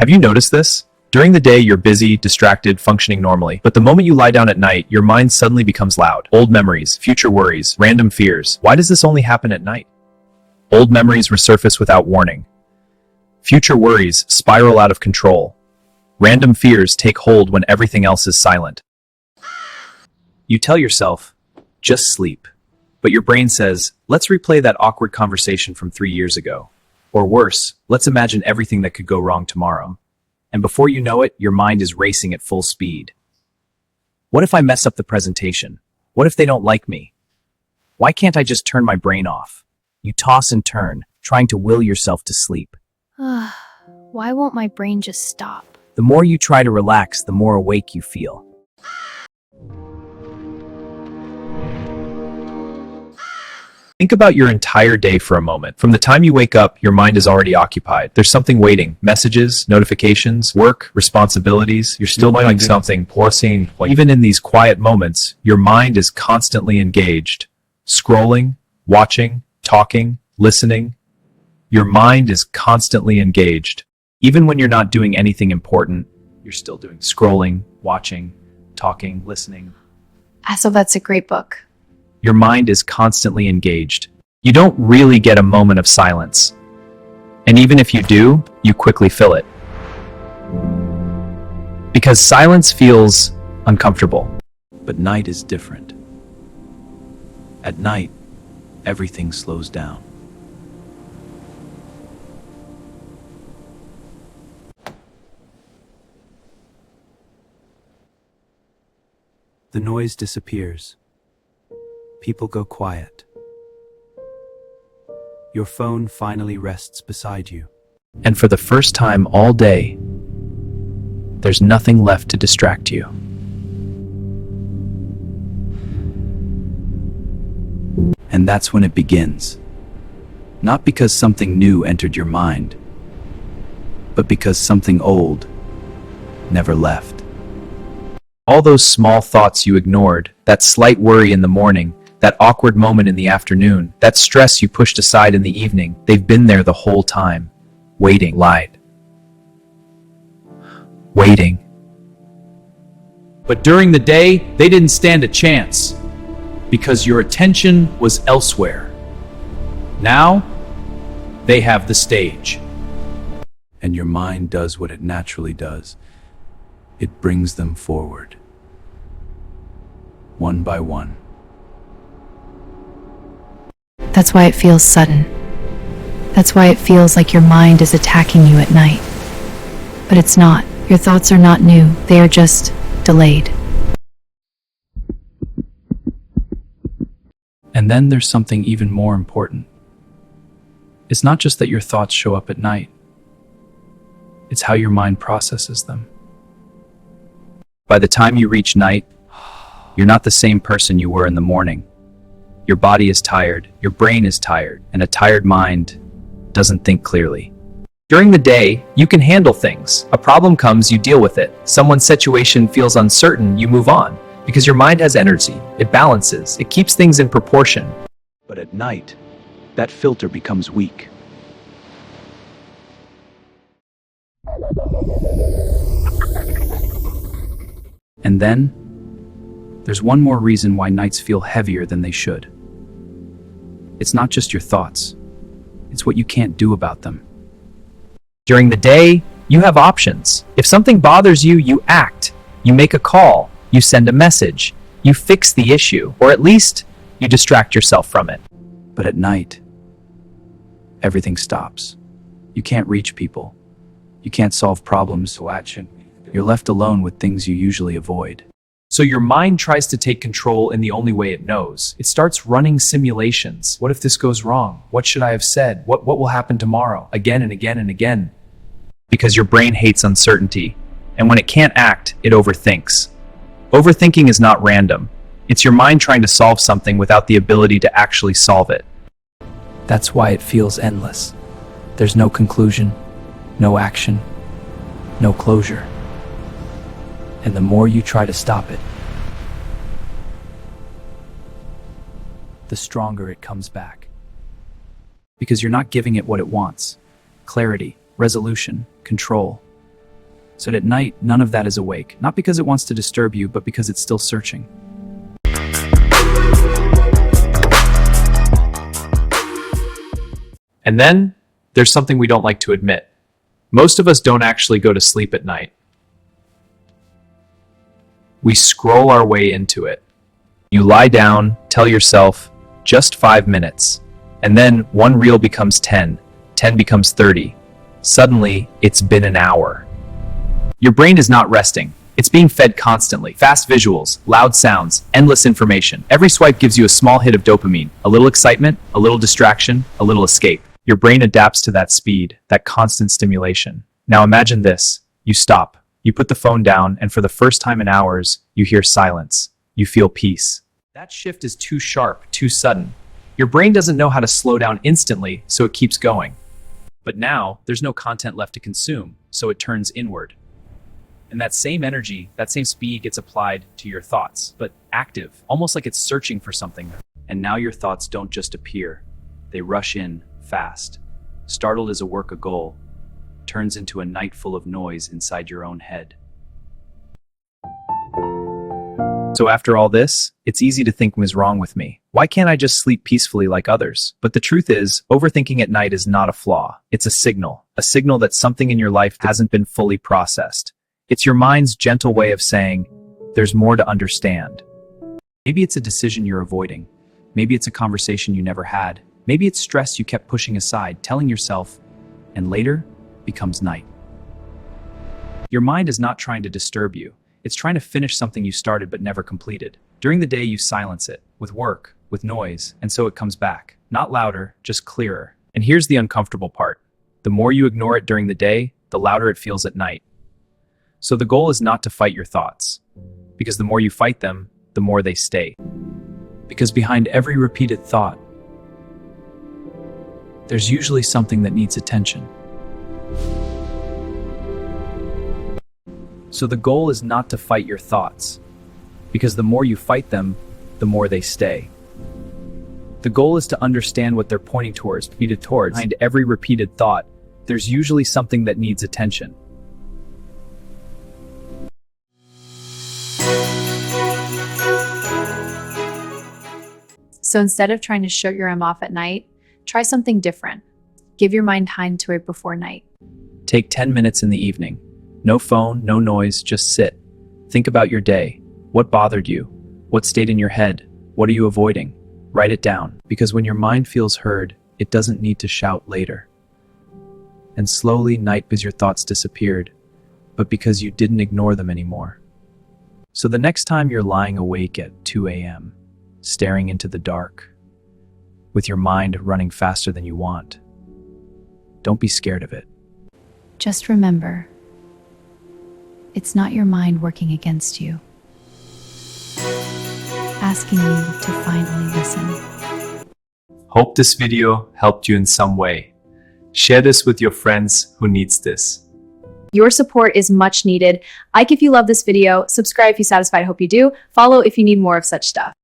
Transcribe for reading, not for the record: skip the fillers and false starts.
Have you noticed this? During the day, you're busy, distracted, functioning normally. But the moment you lie down at night, your mind suddenly becomes loud. Old memories, future worries, random fears. Why does this only happen at night? Old memories resurface without warning. Future worries spiral out of control. Random fears take hold when everything else is silent. You tell yourself, just sleep. But your brain says, let's replay that awkward conversation from 3 years ago. Or worse, let's imagine everything that could go wrong tomorrow. And before you know it, your mind is racing at full speed. What if I mess up the presentation? What if they don't like me? Why can't I just turn my brain off? You toss and turn, trying to will yourself to sleep. Why won't my brain just stop? The more you try to relax, the more awake you feel. Think about your entire day for a moment. From the time you wake up, your mind is already occupied. There's something waiting. Messages, notifications, work, responsibilities. You're still doing something. Even in these quiet moments, your mind is constantly engaged. Scrolling, watching, talking, listening. Your mind is constantly engaged. Even when you're not doing anything important, you're still doing scrolling, watching, talking, listening. So that's a great book. Your mind is constantly engaged. You don't really get a moment of silence. And even if you do, you quickly fill it. Because silence feels uncomfortable. But night is different. At night, everything slows down. The noise disappears. People go quiet. Your phone finally rests beside you. And for the first time all day, there's nothing left to distract you. And that's when it begins. Not because something new entered your mind, but because something old never left. All those small thoughts you ignored, that slight worry in the morning, that awkward moment in the afternoon, that stress you pushed aside in the evening, they've been there the whole time. Waiting. Waiting. But during the day, they didn't stand a chance. Because your attention was elsewhere. Now, they have the stage. And your mind does what it naturally does. It brings them forward. One by one. That's why it feels sudden. That's why it feels like your mind is attacking you at night. But it's not. Your thoughts are not new. They are just delayed. And then there's something even more important. It's not just that your thoughts show up at night. It's how your mind processes them. By the time you reach night, you're not the same person you were in the morning. Your body is tired, your brain is tired, and a tired mind doesn't think clearly. During the day, you can handle things. A problem comes, you deal with it. Someone's situation feels uncertain, you move on. Because your mind has energy, it balances, it keeps things in proportion. But at night, that filter becomes weak. And then, there's one more reason why nights feel heavier than they should. It's not just your thoughts. It's what you can't do about them. During the day, you have options. If something bothers you, you act. You make a call. You send a message. You fix the issue. Or at least, you distract yourself from it. But at night, everything stops. You can't reach people. You can't solve problems. You're left alone with things you usually avoid. So your mind tries to take control in the only way it knows. It starts running simulations. What if this goes wrong? What should I have said? What will happen tomorrow? Again and again and again. Because your brain hates uncertainty. And when it can't act, it overthinks. Overthinking is not random. It's your mind trying to solve something without the ability to actually solve it. That's why it feels endless. There's no conclusion, no action, no closure. And the more you try to stop it, the stronger it comes back. Because you're not giving it what it wants. Clarity, resolution, control. So that at night, none of that is awake, not because it wants to disturb you, but because it's still searching. And then there's something we don't like to admit. Most of us don't actually go to sleep at night. We scroll our way into it. You lie down, tell yourself, just 5 minutes. And then one reel becomes 10, 10 becomes 30. Suddenly, it's been an hour. Your brain is not resting. It's being fed constantly. Fast visuals, loud sounds, endless information. Every swipe gives you a small hit of dopamine, a little excitement, a little distraction, a little escape. Your brain adapts to that speed, that constant stimulation. Now imagine this. You stop. You put the phone down, and for the first time in hours, you hear silence. You feel peace. That shift is too sharp, too sudden. Your brain doesn't know how to slow down instantly, so it keeps going. But now, there's no content left to consume, so it turns inward. And that same energy, that same speed gets applied to your thoughts, but active, almost like it's searching for something. And now your thoughts don't just appear. They rush in, fast. Startled as a work a goal, turns into a night full of noise inside your own head. So after all this, it's easy to think what is wrong with me. Why can't I just sleep peacefully like others? But the truth is, overthinking at night is not a flaw. It's a signal that something in your life hasn't been fully processed. It's your mind's gentle way of saying, there's more to understand. Maybe it's a decision you're avoiding. Maybe it's a conversation you never had. Maybe it's stress you kept pushing aside, telling yourself, and later becomes night. Your mind is not trying to disturb you. It's trying to finish something you started but never completed. During the day, you silence it, with work, with noise, and so it comes back. Not louder, just clearer. And here's the uncomfortable part. The more you ignore it during the day, the louder it feels at night. So the goal is not to fight your thoughts, because the more you fight them, the more they stay. Because behind every repeated thought, there's usually something that needs attention. So the goal is not to fight your thoughts, because the more you fight them, the more they stay. The goal is to understand what they're pointing towards. Behind every repeated thought, there's usually something that needs attention. So instead of trying to shut your M off at night, try something different. Give your mind time to it before night. Take 10 minutes in the evening. No phone, no noise, just sit. Think about your day. What bothered you? What stayed in your head? What are you avoiding? Write it down, because when your mind feels heard, it doesn't need to shout later. And slowly, night because your thoughts disappeared, but because you didn't ignore them anymore. So the next time you're lying awake at 2 a.m., staring into the dark, with your mind running faster than you want, don't be scared of it. Just remember, it's not your mind working against you, asking you to finally listen. Hope this video helped you in some way. Share this with your friends who needs this. Your support is much needed. Like if you love this video, subscribe if you're satisfied, hope you do, follow if you need more of such stuff.